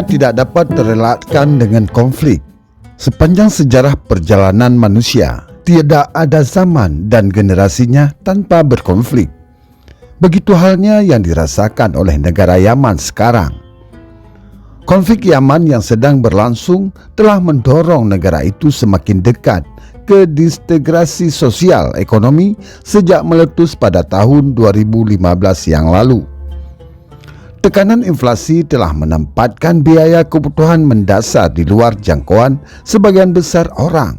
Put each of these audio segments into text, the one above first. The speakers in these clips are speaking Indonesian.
Dunia tidak dapat terelakkan dengan konflik. Sepanjang sejarah perjalanan manusia, tidak ada zaman dan generasinya tanpa berkonflik. Begitu halnya yang dirasakan oleh negara Yaman sekarang. Konflik Yaman yang sedang berlangsung telah mendorong negara itu semakin dekat ke disintegrasi sosial ekonomi sejak meletus pada tahun 2015 yang lalu. Tekanan inflasi telah menempatkan biaya kebutuhan mendasar di luar jangkauan sebagian besar orang.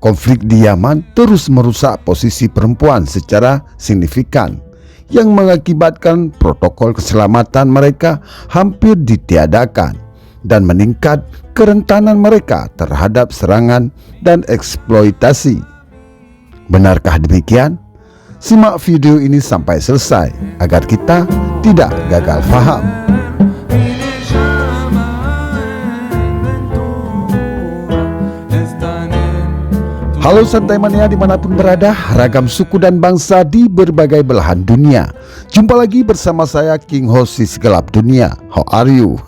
Konflik di Yaman terus merusak posisi perempuan secara signifikan, yang mengakibatkan protokol keselamatan mereka hampir ditiadakan dan meningkat kerentanan mereka terhadap serangan dan eksploitasi. Benarkah demikian? Simak video ini sampai selesai agar kita tidak gagal faham. Halo Santai Mania dimanapun berada, ragam suku dan bangsa di berbagai belahan dunia. Jumpa lagi bersama saya King Host di segelap dunia. How are you?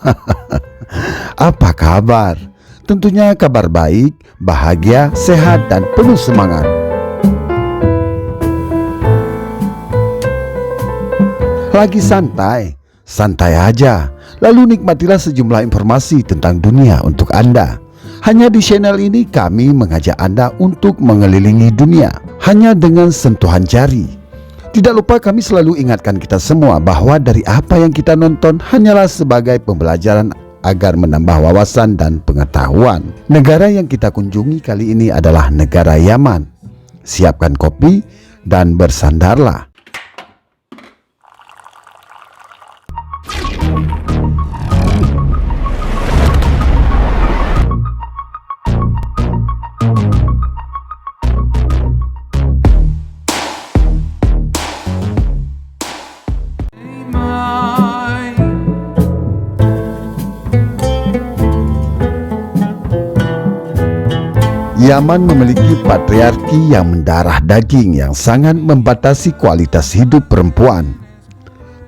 Apa kabar? Tentunya kabar baik, bahagia, sehat dan penuh semangat. Lagi santai, santai aja. Lalu nikmatilah sejumlah informasi tentang dunia untuk Anda. Hanya di channel ini kami mengajak Anda untuk mengelilingi dunia hanya dengan sentuhan jari. Tidak lupa kami selalu ingatkan kita semua bahwa dari apa yang kita nonton hanyalah sebagai pembelajaran agar menambah wawasan dan pengetahuan. Negara yang kita kunjungi kali ini adalah negara Yaman. Siapkan kopi dan bersandarlah. Yaman memiliki patriarki yang mendarah daging yang sangat membatasi kualitas hidup perempuan.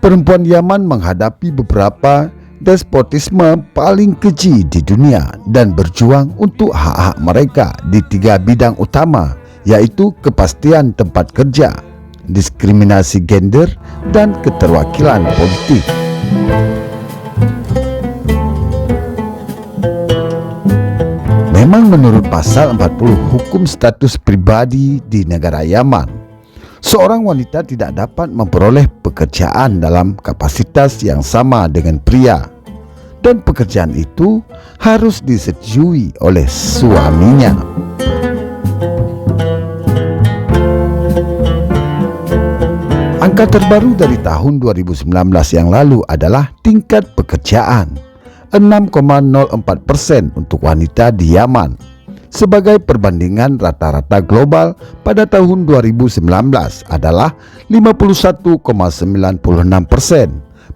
Perempuan Yaman menghadapi beberapa despotisme paling keji di dunia dan berjuang untuk hak-hak mereka di 3 bidang utama, yaitu kepastian tempat kerja, diskriminasi gender, dan keterwakilan politik. Memang menurut pasal 40 hukum status pribadi di negara Yaman, seorang wanita tidak dapat memperoleh pekerjaan dalam kapasitas yang sama dengan pria, dan pekerjaan itu harus disetujui oleh suaminya. Angka terbaru dari tahun 2019 yang lalu adalah tingkat pekerjaan 6,04% untuk wanita di Yaman. Sebagai perbandingan, rata-rata global pada tahun 2019 adalah 51,96%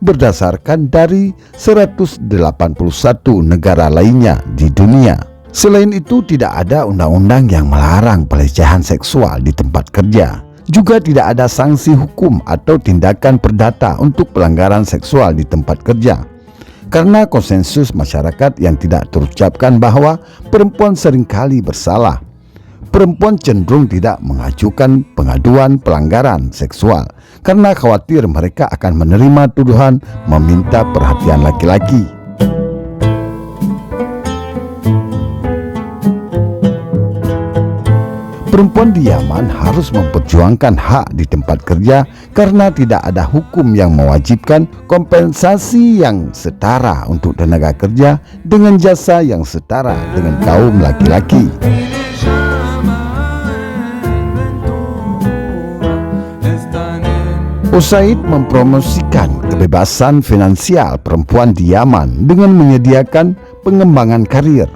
berdasarkan dari 181 negara lainnya di dunia. Selain itu, tidak ada undang-undang yang melarang pelecehan seksual di tempat kerja. Juga tidak ada sanksi hukum atau tindakan perdata untuk pelanggaran seksual di tempat kerja. Karena konsensus masyarakat yang tidak terucapkan bahwa perempuan seringkali bersalah, perempuan cenderung tidak mengajukan pengaduan pelanggaran seksual karena khawatir mereka akan menerima tuduhan meminta perhatian laki-laki. Perempuan di Yaman harus memperjuangkan hak di tempat kerja karena tidak ada hukum yang mewajibkan kompensasi yang setara untuk tenaga kerja dengan jasa yang setara dengan kaum laki-laki. USAID mempromosikan kebebasan finansial perempuan di Yaman dengan menyediakan pengembangan karir,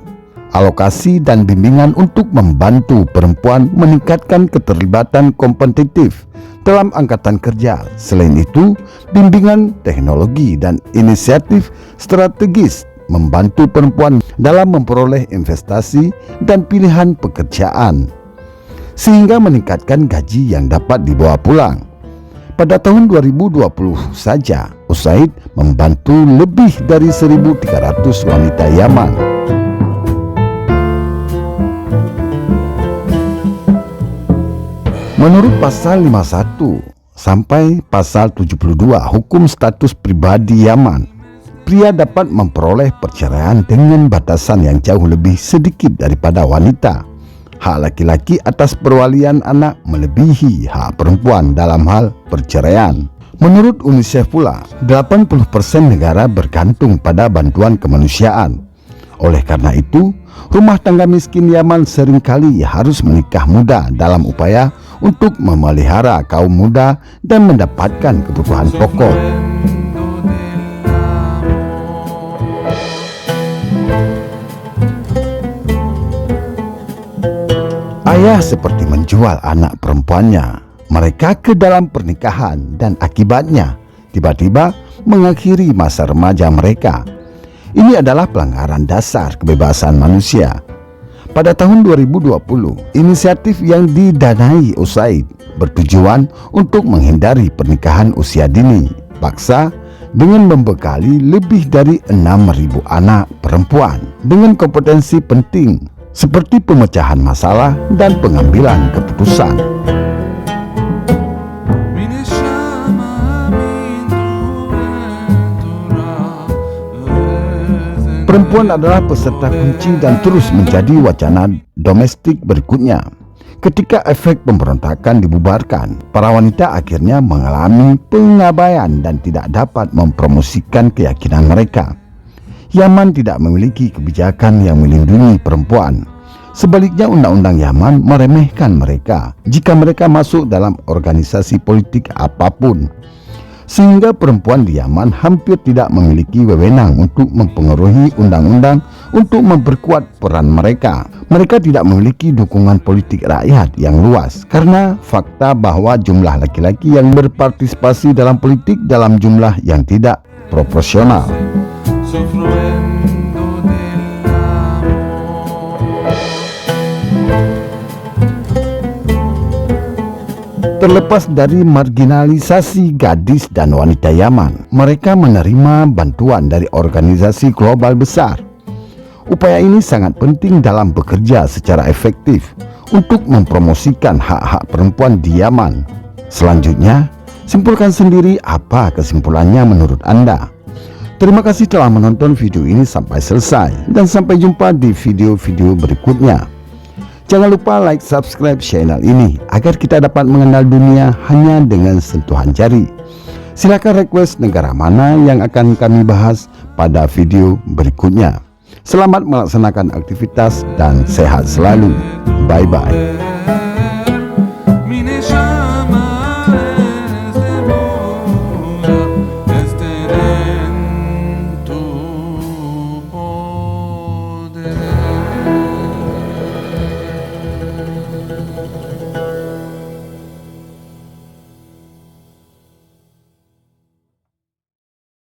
alokasi dan bimbingan untuk membantu perempuan meningkatkan keterlibatan kompetitif dalam angkatan kerja. Selain itu, bimbingan teknologi dan inisiatif strategis membantu perempuan dalam memperoleh investasi dan pilihan pekerjaan, sehingga meningkatkan gaji yang dapat dibawa pulang. Pada tahun 2020 saja, Usaid membantu lebih dari 1.300 wanita Yaman. Menurut pasal 51 sampai pasal 72 hukum status pribadi Yaman, pria dapat memperoleh perceraian dengan batasan yang jauh lebih sedikit daripada wanita. Hak laki-laki atas perwalian anak melebihi hak perempuan dalam hal perceraian. Menurut UNICEF pula, 80% negara bergantung pada bantuan kemanusiaan. Oleh karena itu, rumah tangga miskin Yaman seringkali harus menikah muda dalam upaya untuk memelihara kaum muda dan mendapatkan kebutuhan pokok. Ayah seperti menjual anak perempuannya mereka ke dalam pernikahan dan akibatnya tiba-tiba mengakhiri masa remaja mereka. Ini adalah pelanggaran dasar kebebasan manusia. Pada tahun 2020, inisiatif yang didanai USAID bertujuan untuk menghindari pernikahan usia dini paksa dengan membekali lebih dari 6.000 anak perempuan dengan kompetensi penting seperti pemecahan masalah dan pengambilan keputusan. Perempuan adalah peserta kunci dan terus menjadi wacana domestik berikutnya. Ketika efek pemberontakan dibubarkan, para wanita akhirnya mengalami pengabaian dan tidak dapat mempromosikan keyakinan mereka. Yaman tidak memiliki kebijakan yang melindungi perempuan. Sebaliknya, undang-undang Yaman meremehkan mereka jika mereka masuk dalam organisasi politik apapun, sehingga perempuan di Yaman hampir tidak memiliki wewenang untuk mempengaruhi undang-undang untuk memperkuat peran mereka. Mereka tidak memiliki dukungan politik rakyat yang luas karena fakta bahwa jumlah laki-laki yang berpartisipasi dalam politik dalam jumlah yang tidak proporsional. Terlepas dari marginalisasi gadis dan wanita Yaman, mereka menerima bantuan dari organisasi global besar. Upaya ini sangat penting dalam bekerja secara efektif untuk mempromosikan hak-hak perempuan di Yaman. Selanjutnya, simpulkan sendiri apa kesimpulannya menurut Anda. Terima kasih telah menonton video ini sampai selesai dan sampai jumpa di video-video berikutnya. Jangan lupa like, subscribe channel ini agar kita dapat mengenal dunia hanya dengan sentuhan jari. Silakan request negara mana yang akan kami bahas pada video berikutnya. Selamat melaksanakan aktivitas dan sehat selalu. Bye-bye.